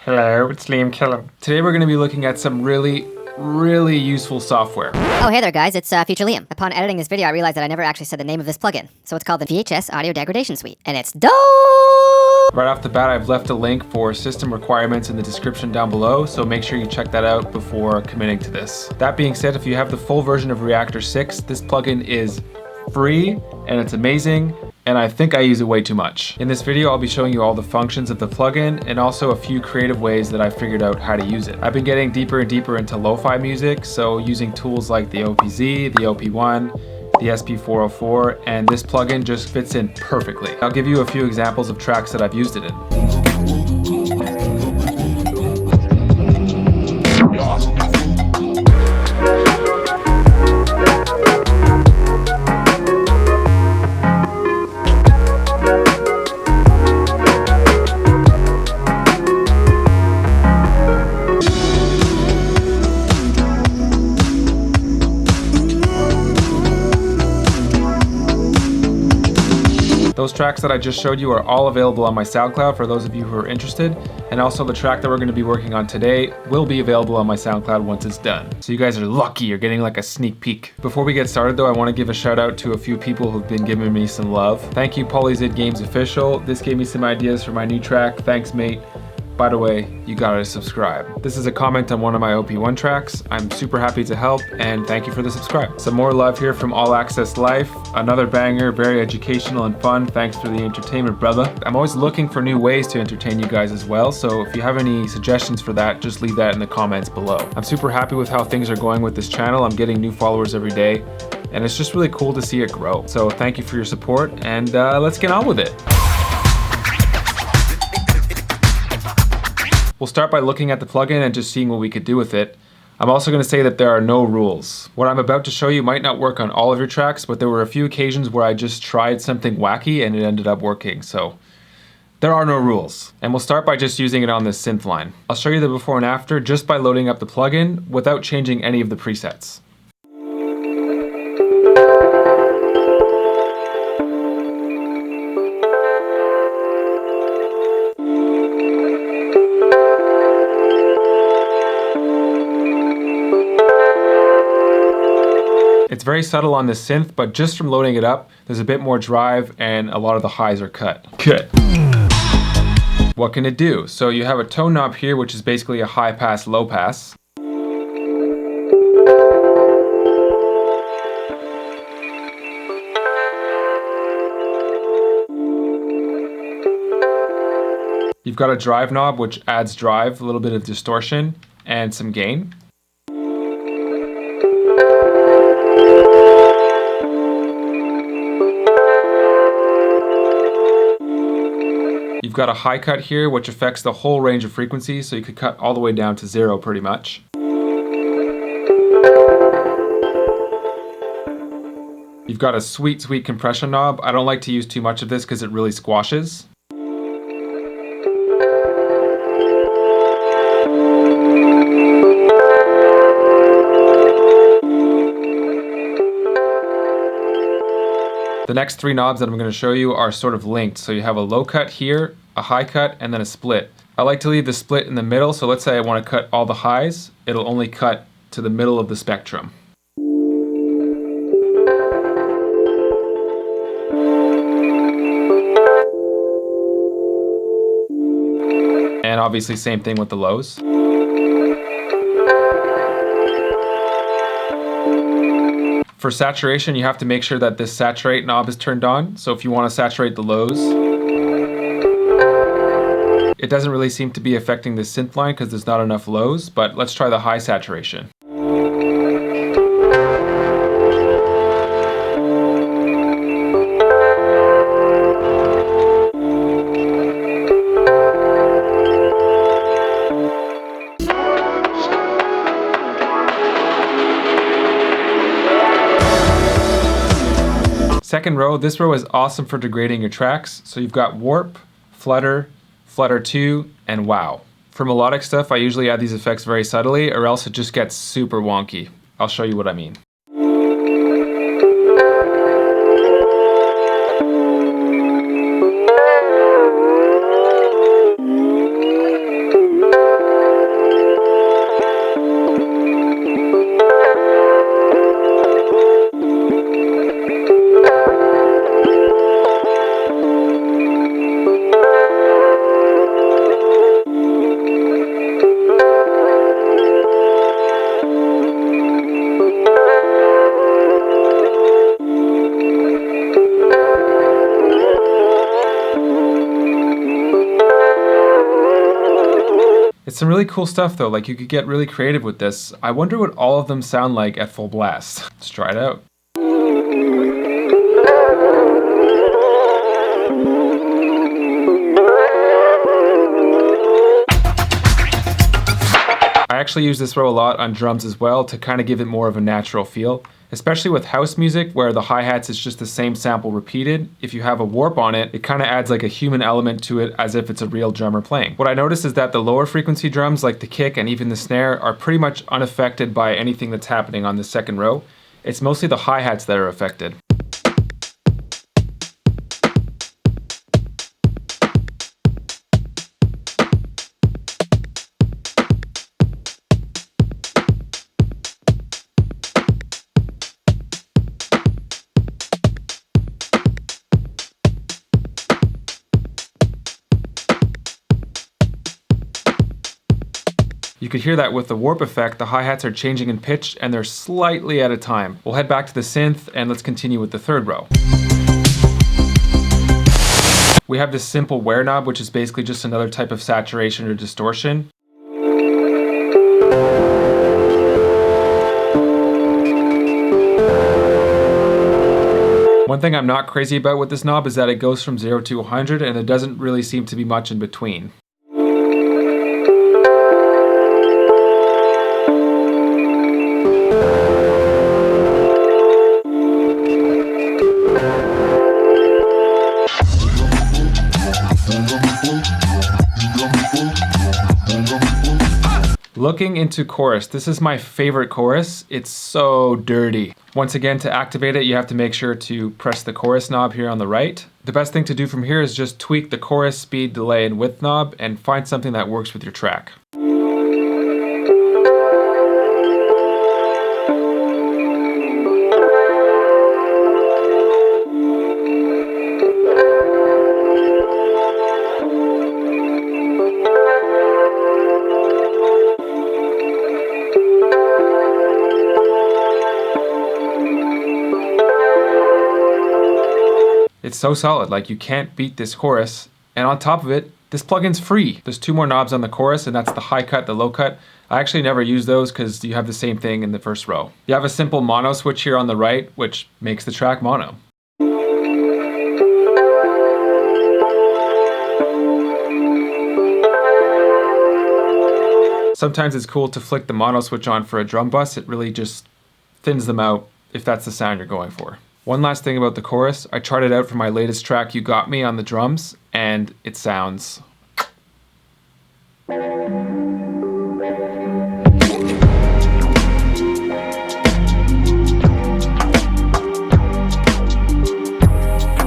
Hello, it's Liam Killam. Today we're going to be looking at some really useful software. Oh, hey there guys, it's Future Liam. Upon editing this video, I realized that I never actually said the name of this plugin. So it's called the VHS Audio Degradation Suite, and it's dope! Right off the bat, I've left a link for system requirements in the description down below, so make sure you check that out before committing to this. That being said, if you have the full version of Reaktor 6, this plugin is free, and it's amazing, and I think I use it way too much. In this video, I'll be showing you all the functions of the plugin and also a few creative ways that I figured out how to use it. I've been getting deeper and deeper into lo-fi music, so using tools like the OPZ, the OP1, the SP404, and this plugin just fits in perfectly. I'll give you a few examples of tracks that I've used it in. Those tracks that I just showed you are all available on my SoundCloud for those of you who are interested, and also the track that we're going to be working on today will be available on my SoundCloud once it's done. So you guys are lucky, you're getting like a sneak peek. Before we get started though, I want to give a shout out to a few people who've been giving me some love. Thank you, PolyZid Games Official. This gave me some ideas for my new track. Thanks, mate. By the way, you gotta subscribe. This is a comment on one of my OP1 tracks. I'm super happy to help, and thank you for the subscribe. Some more love here from All Access Life. Another banger, very educational and fun. Thanks for the entertainment, brother. I'm always looking for new ways to entertain you guys as well, so if you have any suggestions for that, just leave that in the comments below. I'm super happy with how things are going with this channel. I'm getting new followers every day, and it's just really cool to see it grow. So thank you for your support, and let's get on with it. We'll start by looking at the plugin and just seeing what we could do with it. I'm also going to say that there are no rules. What I'm about to show you might not work on all of your tracks, but there were a few occasions where I just tried something wacky and it ended up working, so there are no rules. And we'll start by just using it on this synth line. I'll show you the before and after just by loading up the plugin without changing any of the presets. It's very subtle on this synth, but just from loading it up, there's a bit more drive and a lot of the highs are cut. Good. What can it do? So you have a tone knob here, which is basically a high pass, low pass. You've got a drive knob, which adds drive, a little bit of distortion, and some gain. You've got a high cut here, which affects the whole range of frequencies, so you could cut all the way down to 0 pretty much. You've got a sweet compression knob. I don't like to use too much of this because it really squashes. The next three knobs that I'm going to show you are sort of linked. So you have a low cut here, a high cut, and then a split. I like to leave the split in the middle, so let's say I want to cut all the highs, it'll only cut to the middle of the spectrum. And obviously same thing with the lows. For saturation, you have to make sure that this saturate knob is turned on. So if you want to saturate the lows, it doesn't really seem to be affecting the synth line because there's not enough lows, but let's try the high saturation. Second row, this row is awesome for degrading your tracks. So you've got warp, flutter, flutter 2, and wow. For melodic stuff, I usually add these effects very subtly or else it just gets super wonky. I'll show you what I mean. It's some really cool stuff though, like you could get really creative with this. I wonder what all of them sound like at full blast. Let's try it out. I actually use this row a lot on drums as well to kind of give it more of a natural feel, especially with house music where the hi-hats is just the same sample repeated. If you have a warp on it, it kind of adds like a human element to it as if it's a real drummer playing. What I noticed is that the lower frequency drums like the kick and even the snare are pretty much unaffected by anything that's happening on the second row. It's mostly the hi-hats that are affected. You could hear that with the warp effect, the hi-hats are changing in pitch and they're slightly at a time. We'll head back to the synth and let's continue with the third row. We have this simple wear knob, which is basically just another type of saturation or distortion. One thing I'm not crazy about with this knob is that it goes from 0 to 100 and there doesn't really seem to be much in between. Looking into chorus, this is my favorite chorus. It's so dirty. Once again, to activate it, you have to make sure to press the chorus knob here on the right. The best thing to do from here is just tweak the chorus speed, delay, and width knob and find something that works with your track. It's so solid, like you can't beat this chorus. And on top of it, this plugin's free. There's two more knobs on the chorus and that's the high cut, the low cut. I actually never use those because you have the same thing in the first row. You have a simple mono switch here on the right, which makes the track mono. Sometimes it's cool to flick the mono switch on for a drum bus. It really just thins them out if that's the sound you're going for. One last thing about the chorus, I tried it out for my latest track, You Got Me, on the drums, and it sounds...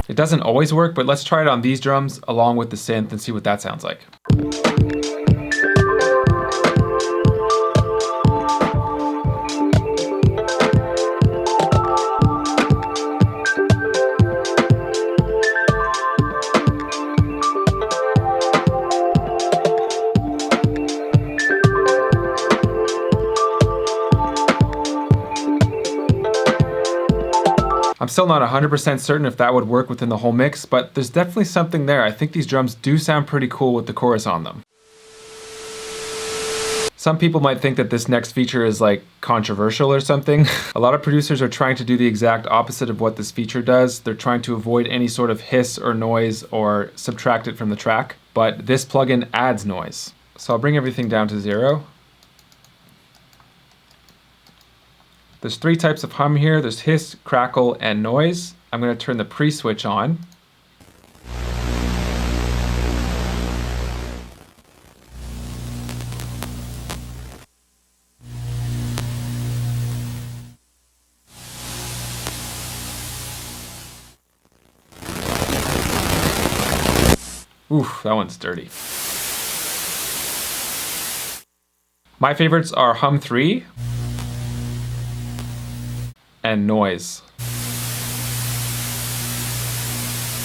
It doesn't always work, but let's try it on these drums along with the synth and see what that sounds like. I'm still not 100% certain if that would work within the whole mix, but there's definitely something there. I think these drums do sound pretty cool with the chorus on them. Some people might think that this next feature is like controversial or something. A lot of producers are trying to do the exact opposite of what this feature does. They're trying to avoid any sort of hiss or noise or subtract it from the track, but this plugin adds noise. So I'll bring everything down to 0. There's 3 types of hum here. There's hiss, crackle, and noise. I'm going to turn the pre-switch on. Oof, that one's dirty. My favorites are hum 3. And noise.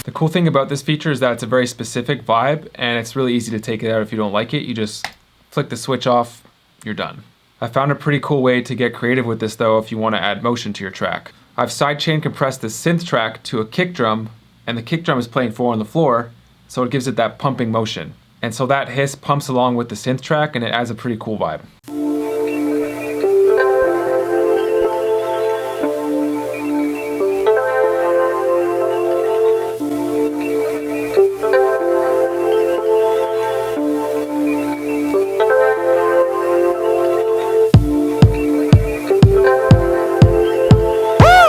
The cool thing about this feature is that it's a very specific vibe and it's really easy to take it out if you don't like it. You just flick the switch off, you're done. I found a pretty cool way to get creative with this though if you want to add motion to your track. I've sidechain compressed the synth track to a kick drum and the kick drum is playing 4 on the floor, so it gives it that pumping motion. And so that hiss pumps along with the synth track and it adds a pretty cool vibe.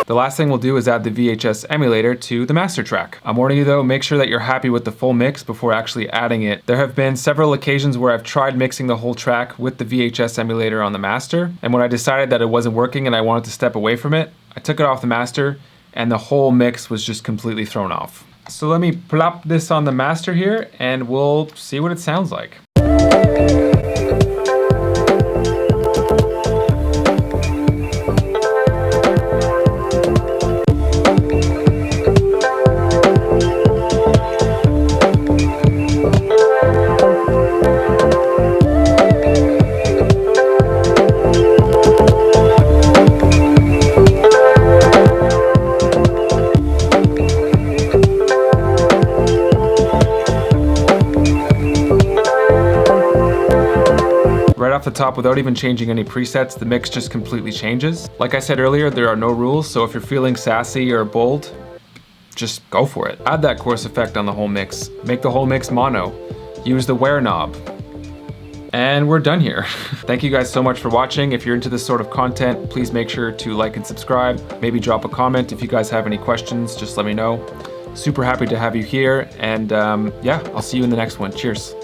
The last thing we'll do is add the VHS emulator to the master track. I'm warning you though, make sure that you're happy with the full mix before actually adding it. There have been several occasions where I've tried mixing the whole track with the VHS emulator on the master, and when I decided that it wasn't working and I wanted to step away from it, I took it off the master and the whole mix was just completely thrown off. So let me plop this on the master here and we'll see what it sounds like. Right off the top, without even changing any presets, the mix just completely changes. Like I said earlier, there are no rules, so if you're feeling sassy or bold, just go for it. Add that coarse effect on the whole mix. Make the whole mix mono. Use the wear knob. And we're done here. Thank you guys so much for watching. If you're into this sort of content, please make sure to like and subscribe. Maybe drop a comment. If you guys have any questions, just let me know. Super happy to have you here. And yeah, I'll see you in the next one. Cheers.